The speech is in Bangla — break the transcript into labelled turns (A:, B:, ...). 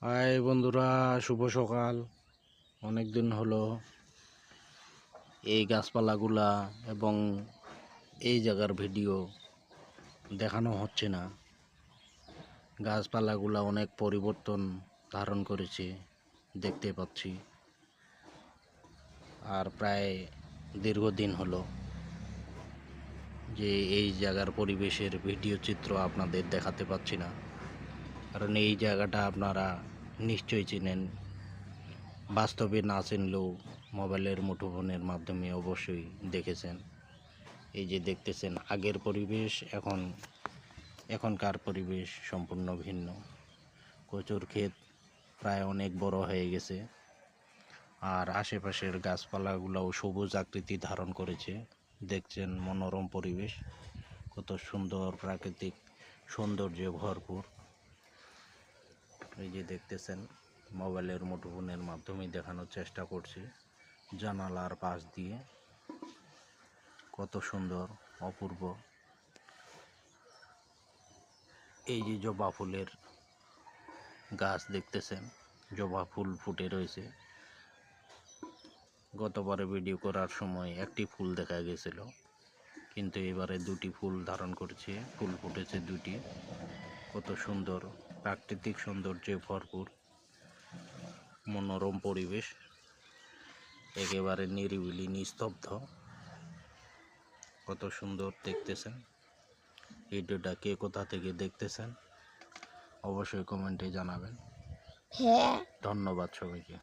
A: হাই বন্ধুরা, শুভ সকাল। অনেক দিন হলো এই গাছপালাগুলা এবং এই জায়গার ভিডিও দেখানো হচ্ছে না। গাছপালাগুলা অনেক পরিবর্তন ধারণ করেছে দেখতে পাচ্ছি, আর প্রায় দীর্ঘদিন হলো যে এই জায়গার পরিবেশের ভিডিও চিত্র আপনাদের দেখাতে পাচ্ছি না, কারণ এই জায়গাটা আপনারা নিশ্চয়ই চিনেন। বাস্তবে না চিনলেও মোবাইলের মুঠোফোনের মাধ্যমে অবশ্যই দেখেছেন। এই যে দেখতেছেন আগের পরিবেশ, এখনকার পরিবেশ সম্পূর্ণ ভিন্ন। কচুর ক্ষেত প্রায় অনেক বড় হয়ে গেছে, আর আশেপাশের গাছপালাগুলোও সবুজ আকৃতি ধারণ করেছে। দেখছেন মনোরম পরিবেশ, কত সুন্দর প্রাকৃতিক সৌন্দর্যে ভরপুর। এই যে দেখতেছেন, মোবাইলের মুঠোফোনের মাধ্যমে দেখানোর চেষ্টা করছি। জানালার পাশ দিয়ে কত সুন্দর অপূর্ব। এই যে জবা ফুলের গাছ দেখতেছেন, জবা ফুল ফুটে রয়েছে। গতবারে ভিডিও করার সময় একটি ফুল দেখা গেছিল, কিন্তু এবারে দুটি ফুল ধারণ করছে, ফুল ফুটেছে দুটি। কত সুন্দর প্রাকৃতিক সৌন্দর্যে ভরপুর মনোরম পরিবেশ, একেবারে নিরিবিলি নিস্তব্ধ। কত সুন্দর দেখতেছেন। ভিডিওটা কে কোথা থেকে দেখতেছেন অবশ্যই কমেন্টে জানাবেন। ধন্যবাদ সবাইকে।